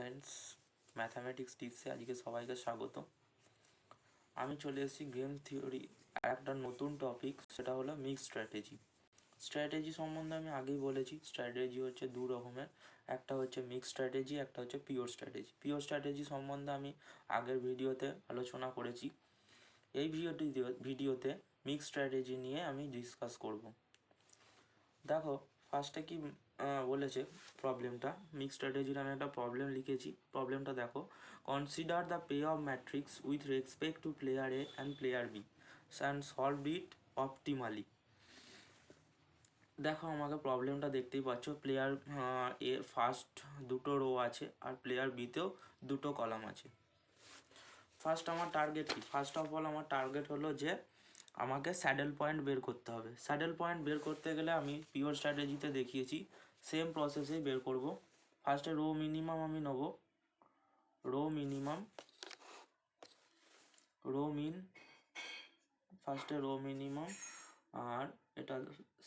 Friends, mathematics টিপসে আজকে সবাইকে স্বাগত। আমি চলে এসেছি গেম থিওরি আর একটা নতুন টপিক, সেটা হলো মিক্স স্ট্র্যাটেজি। স্ট্র্যাটেজি সম্বন্ধে আমি আগেই বলেছি, স্ট্র্যাটেজি হচ্ছে দু রকমের, একটা হচ্ছে মিক্স স্ট্র্যাটেজি, একটা হচ্ছে পিওর স্ট্র্যাটেজি। পিওর স্ট্র্যাটেজি সম্বন্ধে আমি আগের ভিডিওতে আলোচনা করেছি। এই ভিডিওতে মিক্স স্ট্র্যাটেজি নিয়ে আমি ডিসকাস করব। দেখো ফার্স্টে কি বলেছে প্রবলেমটা, মিক্স স্ট্র্যাটেজির আমি একটা প্রবলেম লিখেছি। প্রবলেমটা দেখো, consider the pay of matrix with respect to player A and player B and solve it optimally. দেখো আমাকে প্রবলেমটা দেখতেই পাচ্ছ, প্লেয়ার এ ফার্স্ট দুটো রো আছে আর প্লেয়ার বিতেও দুটো কলাম আছে। ফার্স্ট আমার টার্গেট কি? ফার্স্ট অফ অল আমার টার্গেট হলো যে আমাকে স্যাডেল পয়েন্ট বের করতে হবে। স্যাডেল পয়েন্ট বের করতে গেলে আমি পিওর স্ট্র্যাটেজিতে দেখিয়েছি, সেম প্রসেসেই বের করব। ফার্স্টে রো মিনিমাম আমি নেব, রো মিনিমাম, রো মিন, ফার্স্টে রো মিনিমাম, আর এটা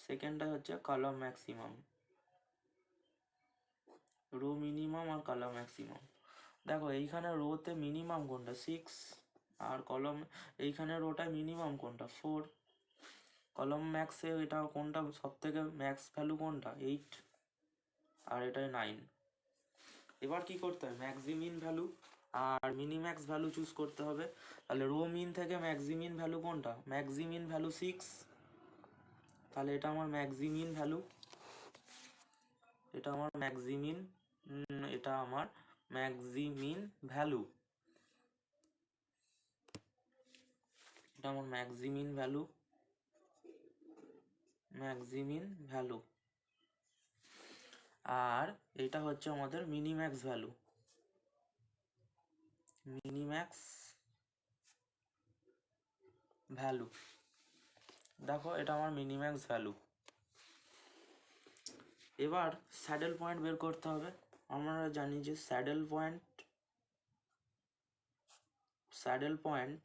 সেকেন্ডটা হচ্ছে কলাম ম্যাক্সিমাম। রো মিনিমাম আর কলাম ম্যাক্সিমাম। দেখো এইখানে রোতে মিনিমাম কোনটা? 6, আর কলম এইখানে রোটায় মিনিমাম কোনটা? 4। কলম ম্যাক্সে এটা কোনটা সব থেকে ম্যাক্স ভ্যালু কোনটা? 8, আর এটাই 9। এবার কি করতে হবে? ম্যাক্সিমিন ভ্যালু আর মিনিম্যাক্স ভ্যালু চুজ করতে হবে। তাহলে রো মিন থেকে ম্যাক্সিমিন ভ্যালু কোনটা? ম্যাক্সিমিন ভ্যালু 6, তাহলে এটা আমার ম্যাক্সিমিন ভ্যালু, এটা আমার ম্যাক্সিমিন, এটা আমার ম্যাক্সিমিন ভ্যালু, এটা আমার ম্যাক্সিমিন ভ্যালু, ম্যাক্সিমিন ভ্যালু, আর এটা হচ্ছে আমাদের মিনিম্যাক্স ভ্যালু, মিনিম্যাক্স ভ্যালু। দেখো এটা আমার মিনিম্যাক্স ভ্যালু। এবার স্যাডেল পয়েন্ট বের করতে হবে। আমরা জানি যে স্যাডেল পয়েন্ট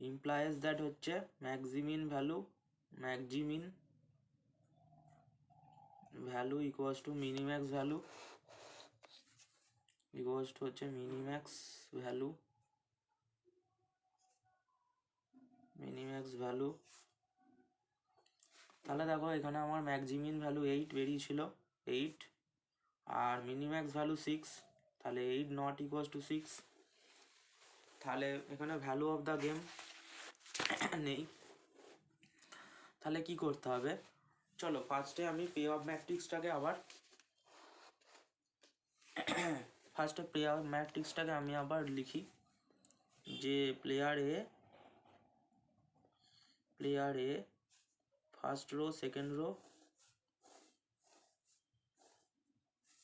ইমপ্লাইজ দ্যাট হচ্ছে maximin value equals to minimax value, equals to হচ্ছে মিনিম্যাক্স ভ্যালু, তাহলে দেখো এখানে আমার ম্যাক্সিমিন ভ্যালু 8 বেরিয়েছিল, 8, আর মিনিম্যাক্স ভ্যালু 6, তাহলে 8 নট ইকুয়ালস টু 6। তাহলে এখানে ভ্যালু অফ দ্য গেম নেই। তাহলে কি করতে হবে? চলো ফার্স্টে আমি পে অফ ম্যাট্রিক্সটাকে আমি আবার লিখি যে player A first row second row,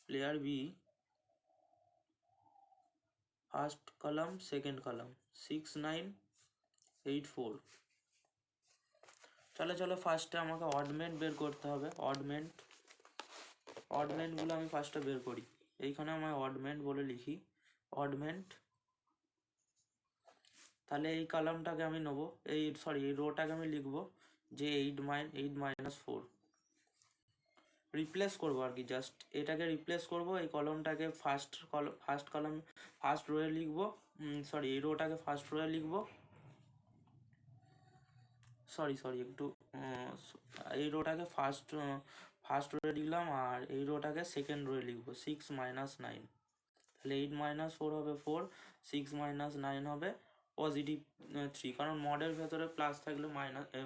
player B first column second column, 6, 9, 8, 4। চলো ফার্স্টে আমাকে অডমেন্ট বের করতে হবে। অডমেন্টগুলো আমি ফার্স্টে বের করি। এইখানে আমার অডমেন্ট বলে লিখি, অডমেন্ট। তাহলে এই কলামটাকে আমি নেবো, এই রোটাকে আমি লিখবো যে 8-4 রিপ্লেস করবো আর কি, জাস্ট এটাকে রিপ্লেস করবো। এই কলমটাকে ফার্স্ট রোয়ে লিখবো, এই রোটাকে ফার্স্ট রোয়ে লিখবো, একটু এই রোটাকে ফার্স্ট রোয়ে লিখলাম, আর এই রোটাকে সেকেন্ড রোয়ে লিখবো, 6 - 9। তাহলে 8 - 4 হবে 4, 6 - 9 হবে পজিটিভ 3, কারণ মডের ভেতরে প্লাস থাকলে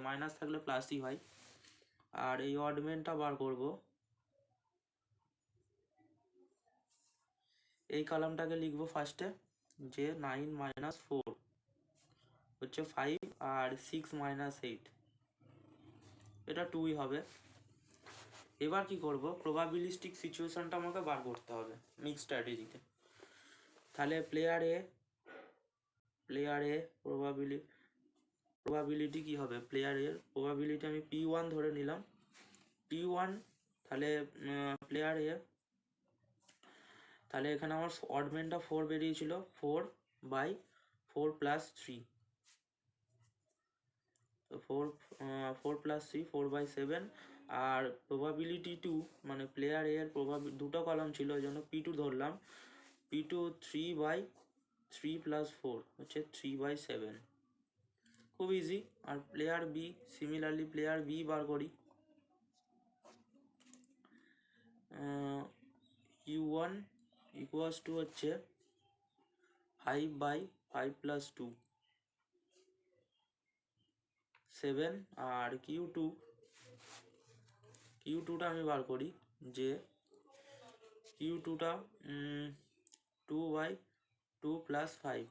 মাইনাস থাকলে প্লাসই হয়। আর এই অডমেন্টটা বার করব, এই কলামটাকে লিখবো ফার্স্টে যে 9 - 4 হচ্ছে 5, আর 6 - 8 এটা 2ই হবে। এবার কি করব? প্রবাবিলিস্টিক সিচুয়েশনটা আমাকে বার করতে হবে মিক্স স্ট্র্যাটেজিতে। তাহলে প্লেয়ার এ প্রবাবিলিটি কি হবে? প্লেয়ার এর প্রবাবিলিটি আমি P1 ধরে নিলাম, P1। তাহলে প্লেয়ার এ, তাহলে এখানে আমার অডমেন্টটা 4 বেরিয়েছিল, 4/4 + 3, তো 4 + 3 4/7, আর প্রবাবিলিটি টু মানে প্লেয়ার এর দুটো কলাম ছিল, ওই জন্য P2 ধরলাম। P2 3/3 + 4 হচ্ছে 3/7, খুব ইজি। আর player B, similarly player B বার করি। U1 = হচ্ছে 5/5 + 2 7। আর Q2টা আমি বার করি, যে Q2টা 2/2 + 5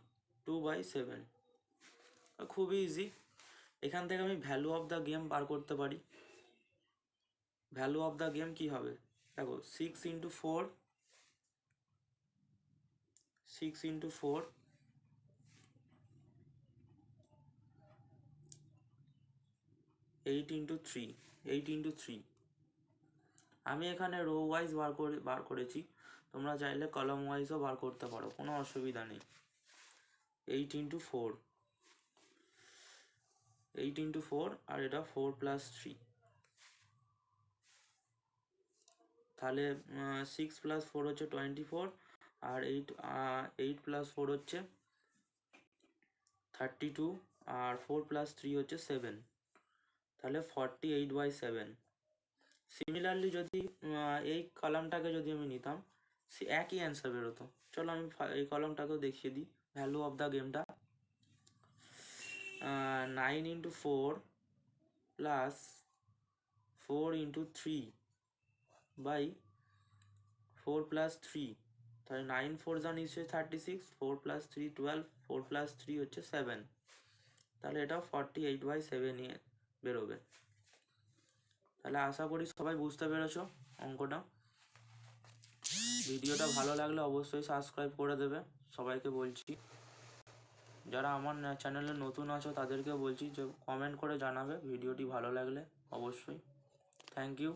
2/7, খুবই ইজি। এখান থেকে আমি ভ্যালু অফ দ্য গেম বার করতে পারি। ভ্যালু অফ দ্য গেম কি হবে দেখো, 6 × 4 8 × 3 8 × 3। আমি এখানে রো ওয়াইজ বার করেছি, তোমরা চাইলে কলাম ওয়াইজও বার করতে পারো, কোনো অসুবিধা নেই। 8 × 4 8 × 4, আর এটা 4 + 3, তাহলে 6 + 4 হচ্ছে 24, আর 8 + 4 হচ্ছে 32, আর 4 + 3 হচ্ছে 7, তাহলে 48/7। সিমিলারলি যদি এই কলামটাকে যদি আমি নিতাম, একই অ্যান্সার বেরোতো। চলো আমি এই কলামটাকেও দেখিয়ে দিই ভ্যালু অফ দ্য গেমটা। 9 × 4 + 4 × 3 / 4 + 3, তাহলে 9 4 যা নিশ্চয়ই 36, 4 + 3 12, 4 + 3 হচ্ছে 7, তাহলে এটা 48/7 নিয়ে বেরোবে। তাহলে আশা করি সবাই বুঝতে পেরেছো অঙ্কটা। ভিডিওটা ভালো লাগলে অবশ্যই সাবস্ক্রাইব করে দেবে, সবাইকে বলছি। যারা আমার চ্যানেলে নতুন আছো তাদেরকে বলছি যে কমেন্ট করে জানাবে ভিডিওটি ভালো লাগলে অবশ্যই। Thank you.